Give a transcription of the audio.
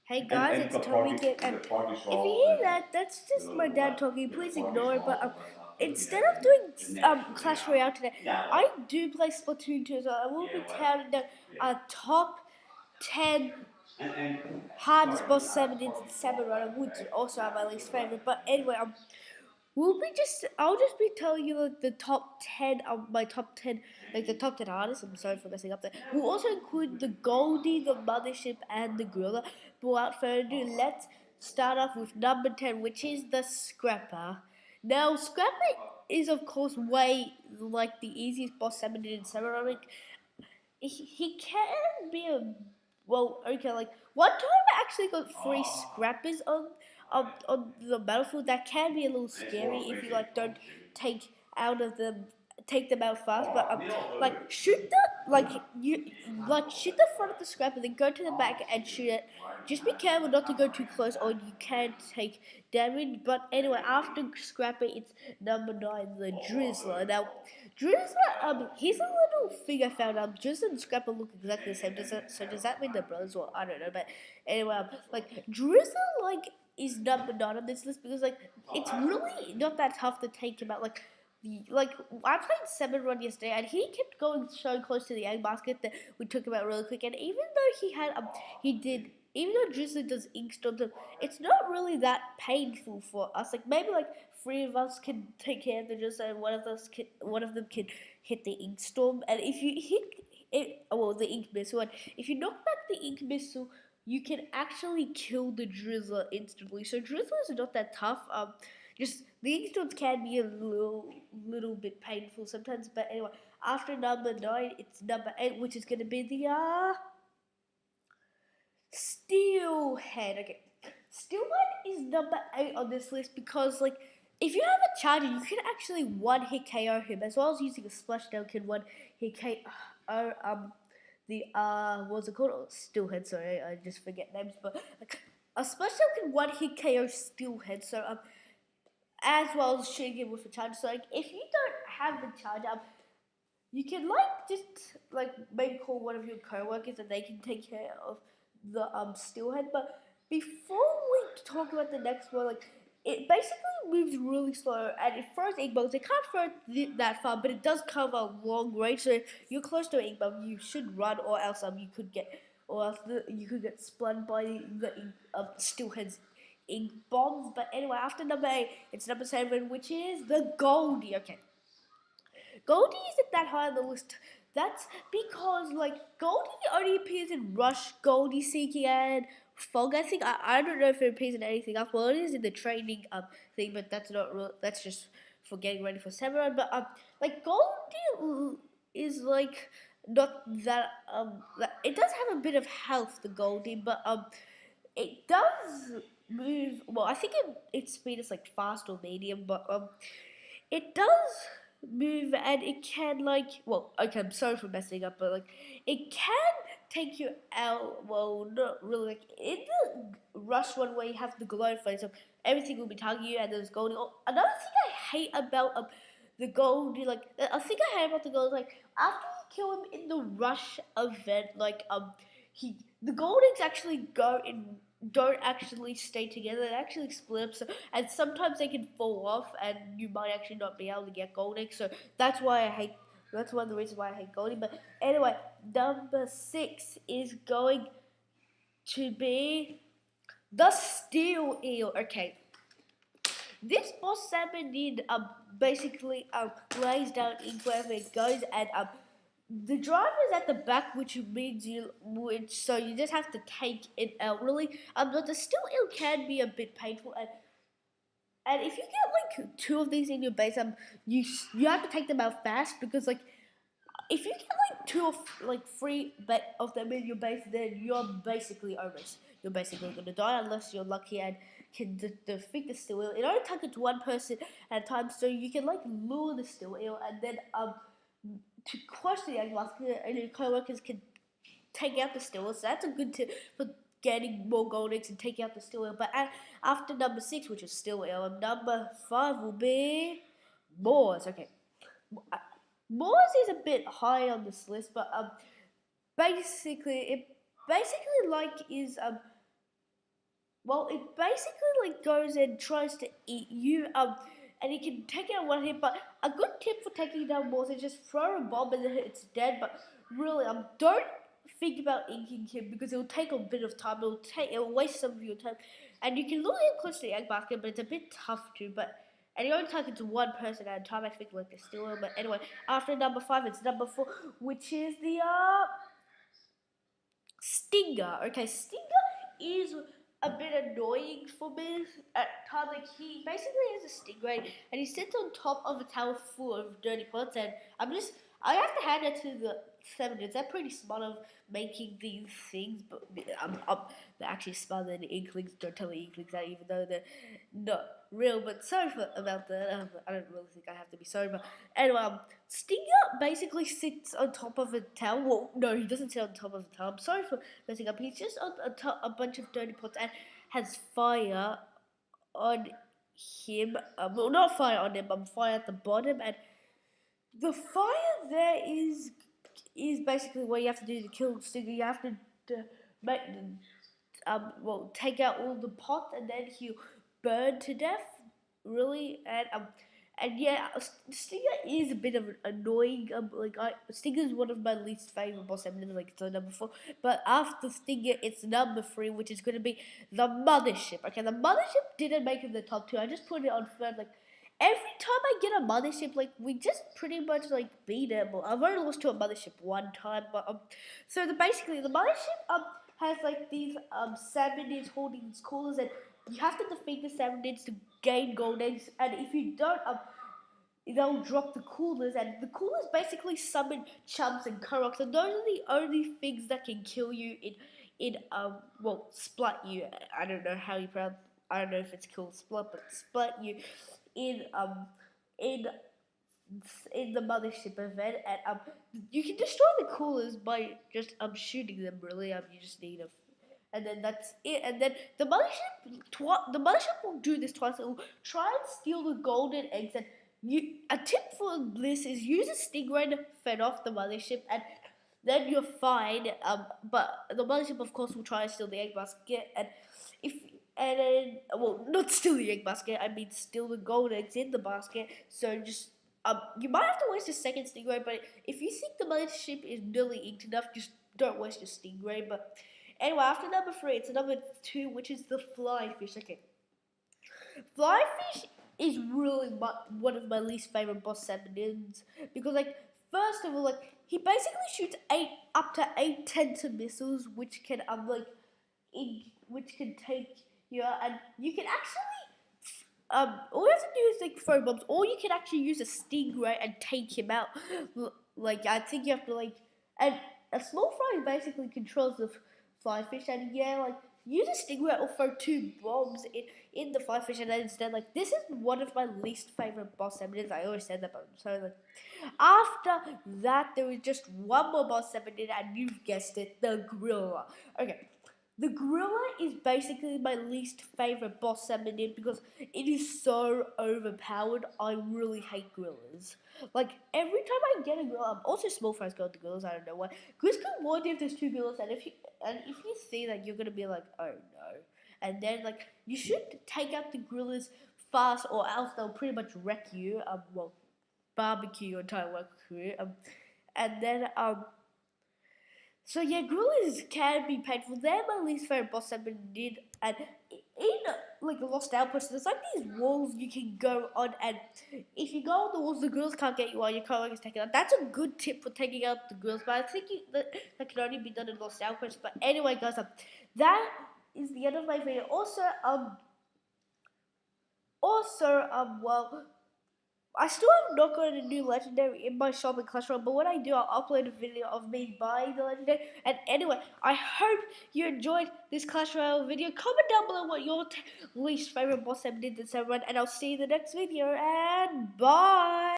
Hey guys, it's Toby here, and if you hear that, that's just my dad talking. Please ignore it. But instead of doing Clash Royale today, I do play Splatoon 2, so I will be counting the top 10 hardest boss Salmonids in Salmon Run, which also are my least favorite. But anyway, I'll just be telling you the top 10 of my top 10, like the top 10 artists. I'm sorry for messing up there. We'll also include the Goldie, the Mothership, and the Gorilla. But without further ado, let's start off with number 10, which is the Scrapper. Now, Scrapper is, of course, way like the easiest boss Salmon in Salmon. He can be a like one time I actually got 3 scrappers on the battlefield. That can be a little scary if you like don't take out of them take them out fast. But like shoot the front of the scrapper, then go to the back and shoot it. Just be careful not to go too close, or you can take damage. But anyway, after Scrapper, it's number 9, the Drizzler. Now, Drizzler, here's a little thing I found out. Drizzler and Scrapper look exactly the same. Does that mean they're brothers? Well, I don't know. But anyway, like Drizzler, like is number 9 on this list because like it's really not that tough to take him out. Like I played Salmon Run yesterday, and he kept going so close to the egg basket that we took him out really quick. And even though even though Drizzly does ink storms, it's not really that painful for us. Like maybe like 3 of us can take care of the Drizzly, and one of them can hit the ink storm. And if you hit it, well, the ink missile, and if you knock back the ink missile, you can actually kill the Drizzler instantly. So Drizzler is not that tough. Just the ink storms can be a little bit painful sometimes. But anyway, after number 9, it's number 8, which is gonna be the Steelhead. Okay, Steelhead is number 8 on this list because, like, if you have a charger, you can actually one-hit KO him, as well as using a splashdown can one-hit KO the what's it called? Oh, Steelhead. Sorry, I just forget names, but like a splashdown can one-hit KO Steelhead. So as well as shooting him with a charger. So like, if you don't have the charger, you can like just like maybe call one of your co-workers and they can take care of the steelhead. But before we talk about the next one, like it basically moves really slow and it throws ink bombs. It can't throw that far, but it does cover a long range. So if you're close to an ink bomb, you should run, or else you could get spun by the steelhead's ink bombs. But anyway, after number 8, it's number 7, which is the Goldie. Okay, Goldie isn't that high on the list. That's because like Goldie only appears in Rush, Goldie Seeking, and Fog. I think I don't know if it appears in anything else. Well, it is in the training thing, but that's not real. That's just for getting ready for Samurai. But like Goldie is like not that it does have a bit of health, the Goldie, but it does move. Well, I think its speed is like fast or medium, but it does move and it can like okay, I'm sorry for messing up, but like it can take you out. Well, not really. Like in the rush one where you have the glow flame, so everything will be targeting you, and there's Goldie. Oh, another thing I hate about the Goldie, like I think I hate about the Goldie, like after you kill him in the rush event, like the Goldies actually don't actually stay together. They actually split up, and sometimes they can fall off, and you might actually not be able to get gold eggs. So that's why I hate. That's one of the reasons why I hate Goldie. But anyway, number 6 is going to be the Steel Eel. Okay, this boss salmon basically lays down ink wherever it goes, and the driver's at the back, which means so you just have to take it out really. But the Steel Eel can be a bit painful, and if you get like 2 of these in your base, you have to take them out fast because like if you get like 2 or like 3 of them in your base, then you're basically almost you're basically gonna die unless you're lucky and can defeat the Steel Eel. It only targets 1 person at a time, so you can like lure the Steel Eel and then to crush the egg basket, and your co-workers can take out the Steel Eel. So that's a good tip for getting more gold eggs and taking out the Steel Eel. But after number 6, which is Steel Eel, number 5 will be Moors. Okay, Moors is a bit high on this list, but basically like is well, it basically like goes and tries to eat you. And you can take it on one hit. But a good tip for taking down balls is just throw a bomb and then it's dead. But really, don't think about inking him because it will take a bit of time. It'll waste some of your time, and you can lure him close to the egg basket, but it's a bit tough to. But and you only target to one person at a time. I think like the steelhead. But anyway, after number 5, it's number 4, which is the Stinger. Okay, Stinger is a bit annoying for me at times. Like he basically is a stingray and he sits on top of a tower full of dirty pots, and I have to hand it to the Salmonids. They're pretty smart of making these things, but they're actually smarter than the Inklings. Don't tell the Inklings that, even though they're not real. But sorry about that. I don't really think I have to be sorry. But anyway, Stinger basically sits on top of a tower. Well, no, he doesn't sit on top of a tower. I'm sorry for messing up. He's just on a bunch of dirty pots and has fire on him. Well, not fire on him. Fire at the bottom, and the fire there is basically what you have to do to kill Stinger. You have to make take out all the pots, and then he'll burn to death. Really, and yeah, Stinger is a bit of an annoying. Stinger is one of my least favorite boss enemies. Like it's number 4, but after Stinger, it's number 3, which is going to be the Mothership. Okay, the Mothership didn't make it in the top 2. I just put it on third. Like every time I get a Mothership, like we just pretty much like beat it. Well, I've only lost to a Mothership one time, but so basically the Mothership has like these Salmonids holding these coolers, and you have to defeat the Salmonids to gain gold eggs, and if you don't, they'll drop the coolers, and the coolers basically summon chumps and Koroks, and those are the only things that can kill you splat you. I don't know how you pronounce. I don't know if it's called splat, but splat you in in in the Mothership event, and you can destroy the coolers by just shooting them. Really, you just need a and then that's it. And then the mothership will do this twice. It will try and steal the golden eggs. And a tip for this is use a stingray to fend off the mothership, and then you're fine. But the mothership, of course, will try and steal the egg basket, not steal the egg basket. I mean, steal the golden eggs in the basket. So just you might have to waste a second stingray, but if you think the mothership is nearly inked enough, just don't waste your stingray. But anyway, after number 3, it's number 2, which is the flyfish. Okay, flyfish is really one of my least favorite boss salmonids because, like, first of all, like he basically shoots up to 8 tensor missiles, which can which can take you, and you can actually all you have to do is like throw bombs, or you can actually use a stingray and take him out. Like I think you have to and a small fry basically controls the flyfish, and yeah, like use a stingray or throw 2 bombs in the flyfish, and then instead, like this is one of my least favorite boss enemies. I always said that, but so like after that, there is just one more boss enemy, and you've guessed it, the gorilla. Okay. The gorilla is basically my least favorite boss salmonid because it is so overpowered. I really hate gorillas. Like every time I get a gorilla, also small fries go with the gorillas. I don't know why. Because can warn you if there's 2 gorillas, and if you see that, you're gonna be like, oh no. And then like you should take out the gorillas fast, or else they'll pretty much wreck you. Barbecue your entire work crew. And then So yeah, gorillas can be painful. They're my least favorite boss ever did, and in like Lost Outpost, there's like these walls you can go on, and if you go on the walls, the gorillas can't get you while your co is taken out. That's a good tip for taking out the gorillas, but I think that can only be done in Lost Outpost. But anyway, guys, that is the end of my video. Well, I still have not got a new legendary in my shop in Clash Royale, but when I do, I'll upload a video of me buying the legendary. And anyway, I hope you enjoyed this Clash Royale video. Comment down below what your least favorite boss did in Salmon Run, and I'll see you in the next video. And bye.